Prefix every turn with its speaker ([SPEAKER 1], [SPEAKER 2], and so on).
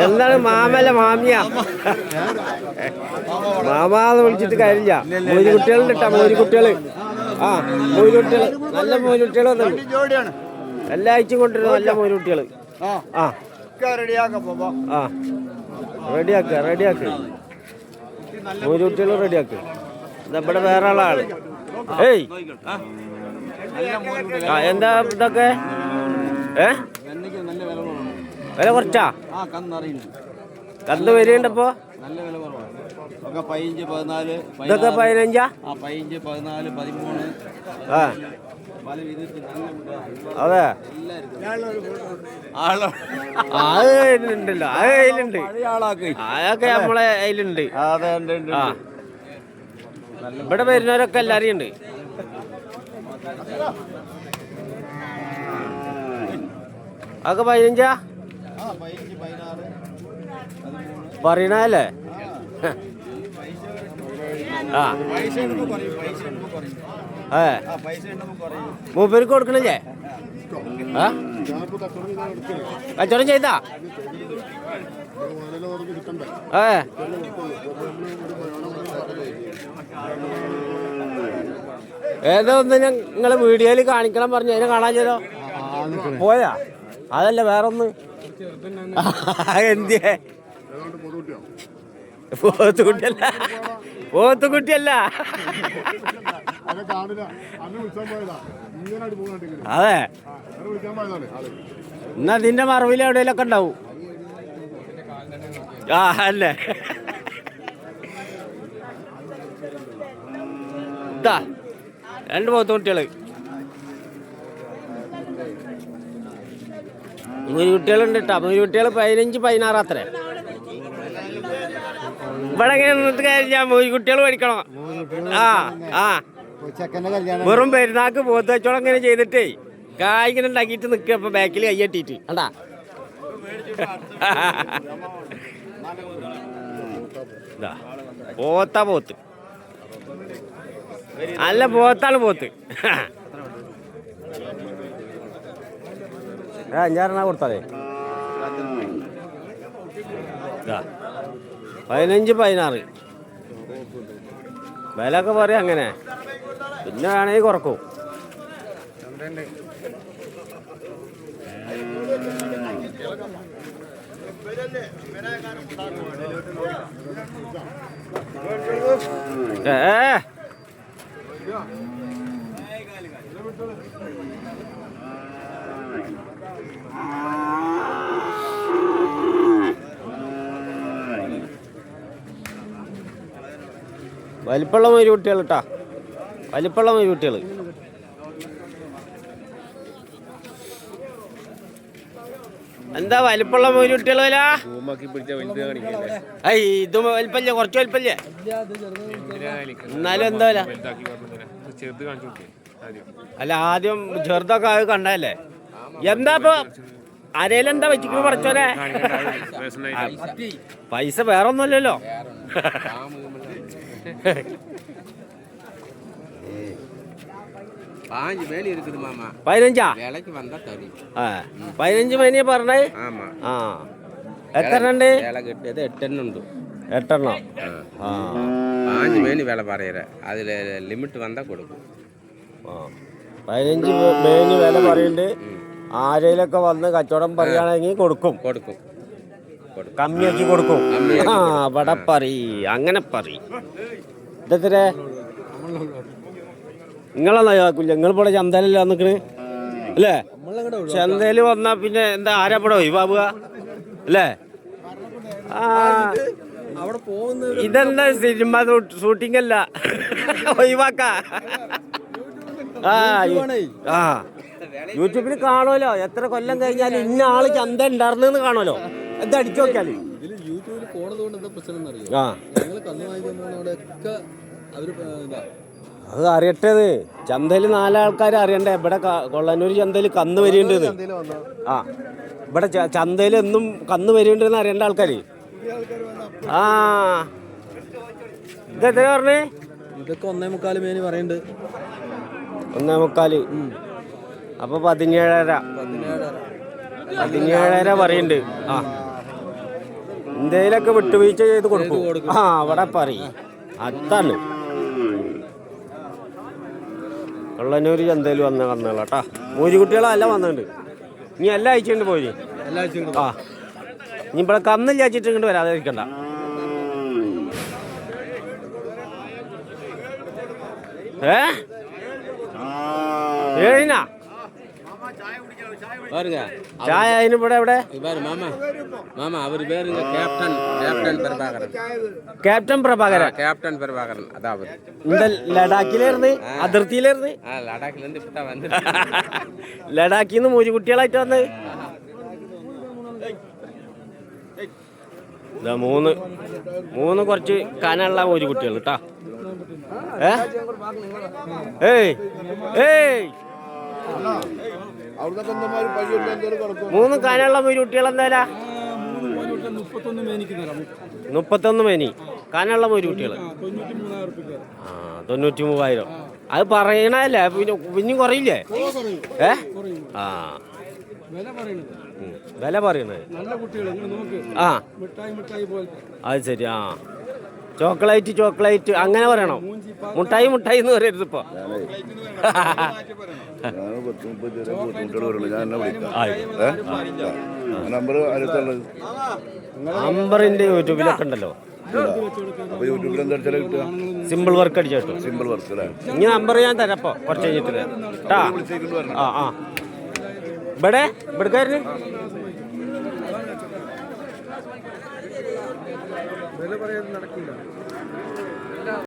[SPEAKER 1] എന്താണ് മാമല്ല മാമിയ മാമാന്ന് വിളിച്ചിട്ട് കാര്യമില്ല. മോരുകുട്ടികളുണ്ട് കേട്ടോ, മോരുകുട്ടികള്. ആ മോരുകുട്ടികള്, നല്ല മോരുകുട്ടികൾ വന്നുണ്ട്. എല്ലാ ആഴ്ചയും കൊണ്ടുവരുന്നു നല്ല മോരുകുട്ടികള്. ആ ആ റെഡിയാക്ക് മോരുകുട്ടികൾ റെഡിയാക്ക്. ഇവിടെ വേറെ ആളാണ്. ഏയ് ആ എന്താ ഇതൊക്കെ വില കുറച്ചാ കന്ന് വരികയുണ്ടപ്പോ. ഇതൊക്കെ 15. ആ അതെ ഉണ്ടല്ലോ, അത് കയ്യിലുണ്ട്, അതൊക്കെ നമ്മളെ കയ്യിലുണ്ട്. ആ ഇവിടെ വരുന്നവരൊക്കെ എല്ലാരും ഉണ്ട്. അതൊക്കെ 15 പറയണല്ലേ. ആ മൂപ്പർക്ക് കൊടുക്കണില്ലേ? ആ കച്ചവടം ചെയ്താ ഏതോ ഒന്ന് നിങ്ങളെ വീഡിയോയിൽ കാണിക്കണം പറഞ്ഞു, അതിനെ കാണാൻ ചെയ്തോ പോയാ? അതല്ല വേറൊന്ന് എന്തിയേ? പോത്തുകുട്ടിയല്ല. അതെ എന്നാ അതിന്റെ മറവിൽ എവിടെയെങ്കിലൊക്കെ ഉണ്ടാവും. ആ അല്ലേ ഇതാ 2 പോത്തുകുട്ടികള്. മുരുകുട്ടികളുണ്ട് കേട്ടോ. മുരുകുട്ടികൾ 15-16 അത്രേ. ഇവിടെ എങ്ങനെ നിന്നിട്ട് കഴിഞ്ഞാൽ മുരുകുട്ടികൾ പഠിക്കണം. ആ ആ വെറും പെരുന്നാക്ക് പോത്ത് വെച്ചോളം ഇങ്ങനെ ചെയ്തിട്ടേ കായ് ഇങ്ങനെ ഉണ്ടാക്കിയിട്ട് നിൽക്കുക. ഇപ്പൊ ബാക്കിൽ കൈയ്യട്ടിട്ട് കണ്ടാ. പോത്ത് അല്ല പോത്താണ് പോത്ത്. 5-6 കൊടുത്താലേ 15-16 വിലയൊക്കെ പറയാം അങ്ങനെ. പിന്നെ വേണമെങ്കിൽ കുറക്കും. വലിപ്പമുള്ള മരുകുട്ടികൾ കേട്ടാ, വലിപ്പമുള്ള മരുകുട്ടികൾ. എന്താ വലിപ്പമുള്ള മരുകുട്ടികൾ വില? ഇത് വലിപ്പല്ലേ, കുറച്ച് വലിപ്പല്ലേ? എന്നാലും എന്താ വില? അല്ല ആദ്യം ചെറുതൊക്കെ അത് കണ്ടല്ലേ. എന്താ ഇപ്പൊ അരയിലെന്താ വെച്ചിട്ട് പഠിച്ചോനെ? പൈസ വേറെ ഒന്നുമല്ലല്ലോ. 15 15 മേനിയ പറഞ്ഞേ. ആ എത്ര ഉണ്ട്? 8
[SPEAKER 2] മേനി വില പറയற അതിൽ ലിമിറ്റ് വന്നാ കൊടുക്കും.
[SPEAKER 1] 15 മേനി വില പറയുന്നുണ്ട്. ആരയിലൊക്കെ വന്ന് കച്ചവടം പറയുകയാണെങ്കിൽ കൊടുക്കും, കമ്മിയാക്കി കൊടുക്കും. ആ അവിടെ അങ്ങനെ ഇതെത്ര നിങ്ങളെന്നാ കേൾക്കില്ല? നിങ്ങളിവിടെ ചന്തയിലല്ല നിൽക്കണ് അല്ലേ? ചന്തയിൽ വന്നാ പിന്നെ എന്താ ആരാപ്പടെ ഒഴിവാവുക അല്ലേ? ആ ഇതെന്താ സിനിമ ഷൂട്ടിംഗ് അല്ല, ഒഴിവാക്ക. ആ യൂട്യൂബിൽ കാണുമല്ലോ, എത്ര കൊല്ലം കഴിഞ്ഞാലും ഇന്ന ആള് ചന്ത ഉണ്ടായിരുന്നെന്ന് കാണുമല്ലോ. എന്താ അടിച്ചു നോക്കിയാല് അത് അറിയട്ടേത്. ചന്തയിൽ 4 ആൾക്കാർ അറിയണ്ടേ? ഇവിടെ കൊള്ളന്നൂർ ചന്തയിൽ കന്ന് വരേണ്ടത്. ആ ഇവിടെ ചന്തയിൽ എന്നും കന്ന് വരേണ്ടതെന്ന് അറിയേണ്ട ആൾക്കാര്. ആ ഇതെത്ര പറഞ്ഞേ?
[SPEAKER 2] ഇതൊക്കെ 1.25 മേനി പറയുന്നുണ്ട്.
[SPEAKER 1] 1.25. അപ്പൊ 17.5. 17.5 പറയുന്നുണ്ട്. ആ എന്തേലൊക്കെ വിട്ടുവീഴ്ച ചെയ്ത് കൊടുക്കും. ആ അവിടെ പറയും അതാണ് കൊള്ളന്നൂർ ചന്തയിൽ വന്ന കന്നുകളാട്ടാ. മൂരിക്കുട്ടികളെല്ലാം വന്നിട്ടുണ്ട്. ഇനി എല്ലാം അയച്ചിട്ടുണ്ട് പോയി. ആ ഇനി ഇവിടെ കന്നില്ല അയച്ചിട്ട് ഇങ്ങോട്ട് വരാതെ ഇരിക്കണ്ട. ഏഴിനാ ചായ അതിന് ഇവിടെ എവിടെ? ക്യാപ്റ്റൻ പ്രഭാകരൻ എന്താ ലഡാക്കിലായിരുന്നു? അതിർത്തിയിലായിരുന്നു? ലഡാക്കിന്ന് മൂരിക്കുട്ടികളായിട്ട് വന്നത്. ഇതാ മൂന്ന് കുറച്ച് കനുള്ള മൂരിക്കുട്ടികൾ കേട്ടാ. ഏയ് 3 കാനുള്ള മൂരിക്കുട്ടികൾ എന്തായാ 31 മേനി കാനുള്ള മൂരിക്കുട്ടികൾ. 93,000. അത് പറയണല്ലേ പിന്നെയും കുറയില്ലേ? ആ വില പറയണേ. ആ അത് ശരി. ആ ചോക്ലേറ്റ് അങ്ങനെ പറയണം. മുട്ടായി എന്ന് പറയരുത് ഇപ്പൊ. നമ്പറിന്റെ യൂട്യൂബിലൊക്കെ ഉണ്ടല്ലോ. സിമ്പിൾ വർക്ക് അടിച്ചോട്ടോ. ഇനി നമ്പർ ഞാൻ തരപ്പോ കുറച്ച് കഴിഞ്ഞിട്ട് കേട്ടാ. ആ ഇവിടെക്കാരന്
[SPEAKER 2] വില പറയാൻ നടക്കില്ല.